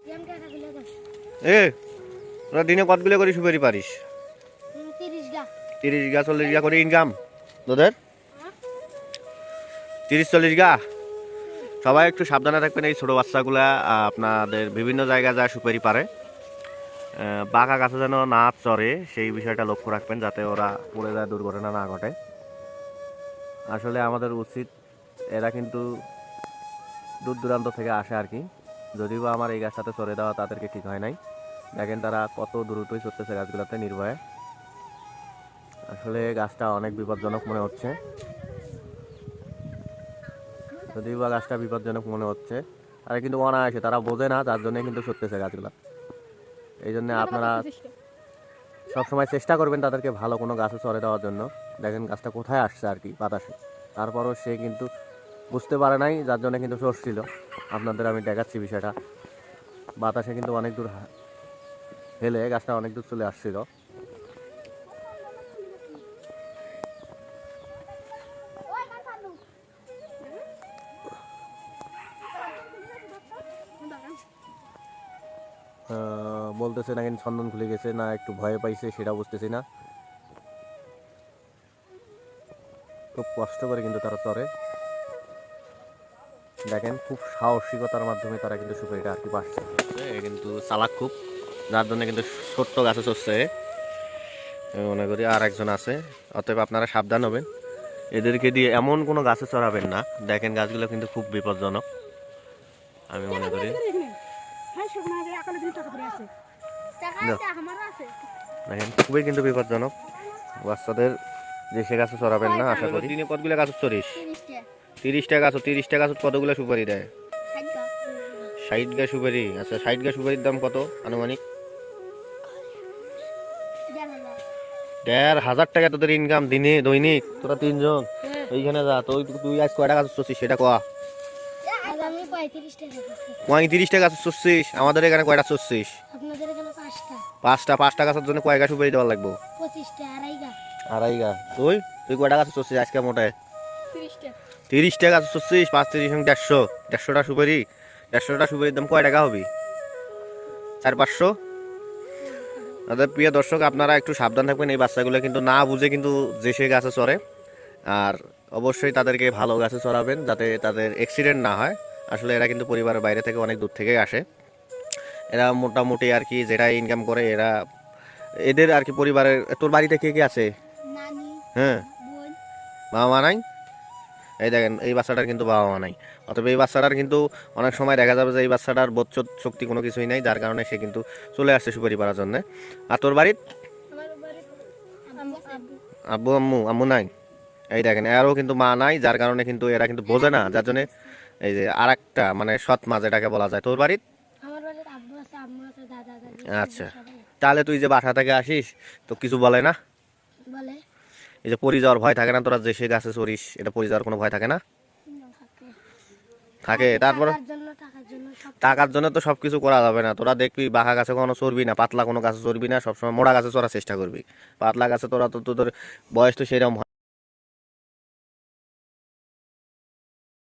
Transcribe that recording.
এ তোরা দিনে কতগুলো করে সুপারি পারিস? 30 গা 40 গা করে ইনকাম তোদের? 30-40 গা। সবাই একটু সাবধানে থাকবেন, এই ছোটো বাচ্চাগুলা আপনাদের বিভিন্ন জায়গায় যায় সুপারি পারে, বাঁকা গাছে যেন না চড়ে সেই বিষয়টা লক্ষ্য রাখবেন, যাতে ওরা পড়ে যায়, দুর্ঘটনা না ঘটে। আসলে আমাদের উচিত, এরা কিন্তু দূর দূরান্ত থেকে আসে আর কি, যদিও বা আমার এই গাছটাতে চড়ে দেওয়া তাদেরকে ঠিক হয় নাই। দেখেন তারা কত দ্রুতই চড়তেছে গাছগুলোতে নির্ভয়ে। আসলে গাছটা অনেক বিপজ্জনক মনে হচ্ছে, যদিও বা গাছটা বিপজ্জনক মনে হচ্ছে, তারা কিন্তু অনায়াসে, তারা বোঝে না, যার জন্য কিন্তু চড়তেছে গাছগুলো। এই জন্য আপনারা সবসময় চেষ্টা করবেন তাদেরকে ভালো কোনো গাছে চড়ে দেওয়ার জন্য। দেখেন গাছটা কোথায় আসছে আর কি, বাতাসে, তারপরও সে কিন্তু বুঝতে পারে নাই, যার জন্য কিন্তু চড়ছিল। আপনাদের আমি দেখাচ্ছি বিষয়টা, বাতাসে কিন্তু অনেক দূর হেলে গাছটা অনেক দূর চলে আসছিল। বলতেছে নাকি ছন্দন খুলে গেছে, না একটু ভয় পাইছে সেটা বুঝতেছি না। খুব কষ্ট করে কিন্তু তারা চড়ে। দেখেন খুব সাহসিকতার মাধ্যমে তারা কিন্তু সুপারিটা আর কি পাচ্ছে, কিন্তু চালাক খুব, যার জন্য কিন্তু ছোট্ট গাছে চড়ছে। আমি মনে করি আর একজন আছে, অতএব আপনারা সাবধান হবেন, এদেরকে দিয়ে এমন কোনো গাছে চড়াবেন না। দেখেন গাছগুলো কিন্তু খুব বিপজ্জনক আমি মনে করি। দেখেন খুবই কিন্তু বিপজ্জনক, বাচ্চাদের যে সে গাছে চড়াবেন না আশা করি। দিনে কতগুলো গাছ চড়িস? 30 টাকা গাছ। 30 টাকা গাছ কতগুলো সুপারি দেয়? 60 গা সুপারি। আচ্ছা 60 গা সুপারির দাম কত আনুমানিক? 1,500 টাকা তোদের ইনকাম দিনে, দৈনিক? তোরা 3 জন এইখানে যা, তুই আজ কয়টা গাছ চড়ছিস সেটা কয়া। 35 টাকা গাছ চড়ছিস? আমাদের এখানে কয়টা চড়ছিস? 5টা গাছের জন্য কয় গা সুপারি দেওয়া লাগবো? 2.5 গা। তুই কয়টা গাছ চড়ছিস আজকে মোটায়? 30 টাকা গাছ চড়ছিস। 5 30 150টা সুপারি। 150টা সুপারির দাম কয় টাকা হবে? 400-500। প্রিয় দর্শক, আপনারা একটু সাবধান থাকবেন, এই বাচ্চাগুলো কিন্তু না বুঝে কিন্তু যে সে গাছে চড়ে। আর অবশ্যই তাদেরকে ভালো গাছে চড়াবেন, যাতে তাদের অ্যাক্সিডেন্ট না হয়। আসলে এরা কিন্তু পরিবারের বাইরে থেকে অনেক দূর থেকে আসে, এরা মোটামুটি আর কি যেটা ইনকাম করে এরা, এদের আর কি পরিবারের। তোর বাড়িতে কে কে আছে? হ্যাঁ, বাবা মা নাই? এই দেখেন এই বাচ্চাটার কিন্তু বাবা মা নাই, অতএব এই বাচ্চাটার কিন্তু অনেক সময় দেখা যাবে যে এই বাচ্চাটার বোধ শক্তি কোনো কিছুই নাই, যার কারণে সে কিন্তু চলে আসছে সুপারি পাড়ার জন্য। আর তোর বাড়ির আব্বু আম্মু নাই? এই দেখেন এরও কিন্তু মা নাই, যার কারণে কিন্তু এরা কিন্তু বোঝে না, যার জন্য এই যে আর একটা মানে সৎ মা যেটাকে বলা যায়। তোর বাড়ির? আচ্ছা, তাহলে তুই যে বাসা থেকে আসিস তো কিছু বলে না? এই যে পড়ে যাওয়ার ভয় থাকে না? তোরা যে সে গাছে চড়িস, এটা পড়ে যাওয়ার কোনো ভয় থাকে না? থাকে। তারপর টাকার জন্য তো সবকিছু করা যাবে না। তোরা দেখবি বাঁকা গাছে কোনো চড়বি না, পাতলা কোনো গাছে চড়বি না, সবসময় মোড়া গাছে চড়ার চেষ্টা করবি। পাতলা গাছে তোরা তো তোদের বয়স তো সেরকম